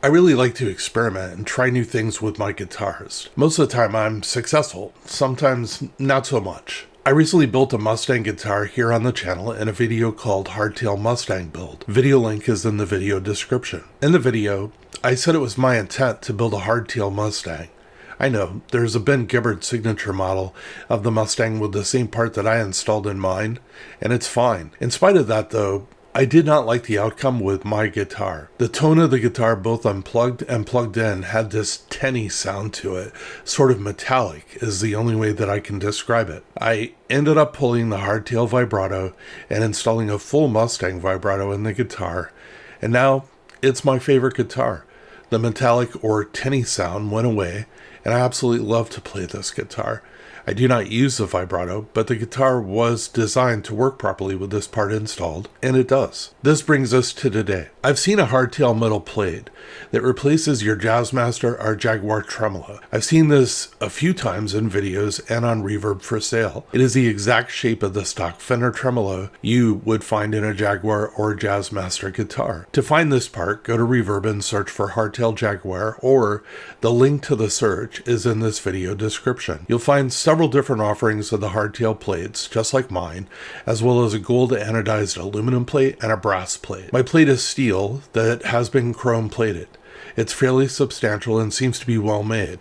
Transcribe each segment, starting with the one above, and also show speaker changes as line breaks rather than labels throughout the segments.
I really like to experiment and try new things with my guitars. Most of the time I'm successful, sometimes not so much. I recently built a Mustang guitar here on the channel in a video called HARD TAIL MUSTANG BUIld. Video link is in the video description. In the video, I said it was my intent to build a HARD TAIL Mustang. I know, there's a Ben Gibbard signature model of the Mustang with the same part that I installed in mine, and it's fine. In spite of that though, I did not like the outcome with my guitar. The tone of the guitar, both unplugged and plugged in, had this tinny sound to it. Sort of metallic is the only way that I can describe it. I ended up pulling the HARD TAIL vibrato and installing a full Mustang vibrato in the guitar, and now it's my favorite guitar. The metallic or tinny sound went away, and I absolutely love to play this guitar. I do not use the vibrato, but the guitar was designed to work properly with this part installed, and it does. This brings us to today. I've seen a hardtail metal plate that replaces your Jazzmaster or Jaguar tremolo. I've seen this a few times in videos and on Reverb for sale. It is the exact shape of the stock Fender tremolo you would find in a Jaguar or Jazzmaster guitar. To find this part, go to Reverb and search for hardtail Jaguar, or the link to the search is in this video description. You'll find several different offerings of the hardtail plates, just like mine, as well as a gold anodized aluminum plate and a brass plate. My plate is steel that has been chrome plated. It's fairly substantial and seems to be well made.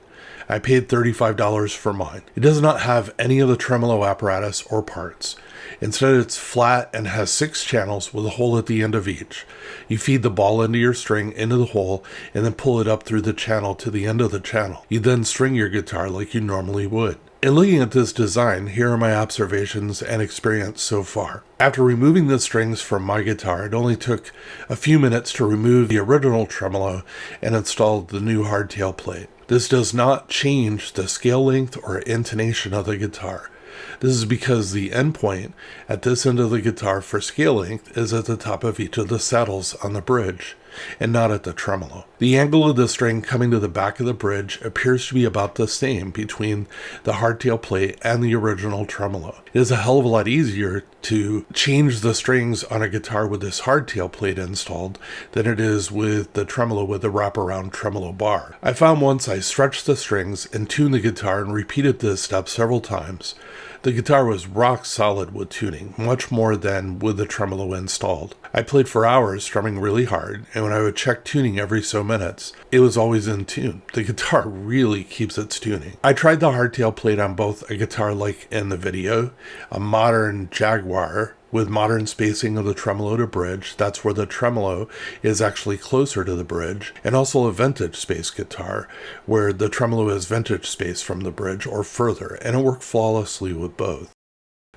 I paid $35 for mine. It does not have any of the tremolo apparatus or parts. Instead, it's flat and has 6 channels with a hole at the end of each. You feed the ball end of your string into the hole and then pull it up through the channel to the end of the channel. You then string your guitar like you normally would. In looking at this design, here are my observations and experience so far. After removing the strings from my guitar, it only took a few minutes to remove the original tremolo and install the new hardtail plate. This does not change the scale length or intonation of the guitar. This is because the endpoint at this end of the guitar for scale length is at the top of each of the saddles on the bridge, and not at the tremolo. The angle of the string coming to the back of the bridge appears to be about the same between the hardtail plate and the original tremolo. It is a hell of a lot easier to change the strings on a guitar with this hardtail plate installed than it is with the tremolo with the wraparound tremolo bar. I found once I stretched the strings and tuned the guitar and repeated this step several times, the guitar was rock solid with tuning, much more than with the tremolo installed. I played for hours strumming really hard, and when I would check tuning every so minutes, it was always in tune. The guitar really keeps its tuning. I tried the hardtail plate on both a guitar like in the video, a modern Jaguar with modern spacing of the tremolo to bridge, that's where the tremolo is actually closer to the bridge, and also a vintage space guitar, where the tremolo is vintage space from the bridge or further, and it worked flawlessly with both.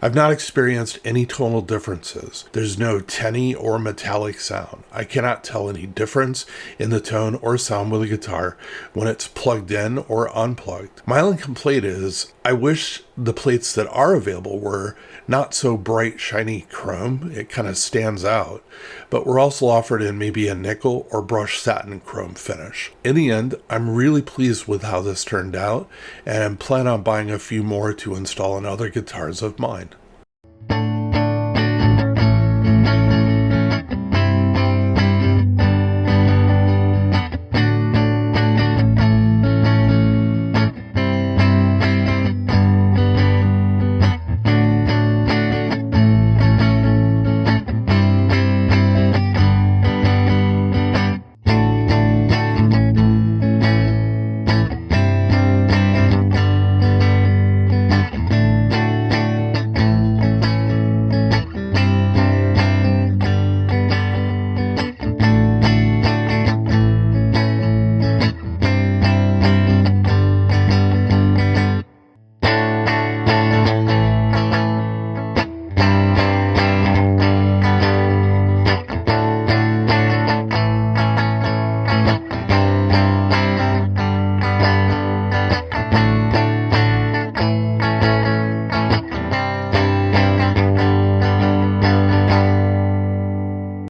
I've not experienced any tonal differences. There's no tinny or metallic sound. I cannot tell any difference in the tone or sound with a guitar when it's plugged in or unplugged. My only complaint is I wish the plates that are available were not so bright, shiny chrome. It kind of stands out, but were also offered in maybe a nickel or brushed satin chrome finish. In the end, I'm really pleased with how this turned out, and I plan on buying a few more to install on other guitars of mine.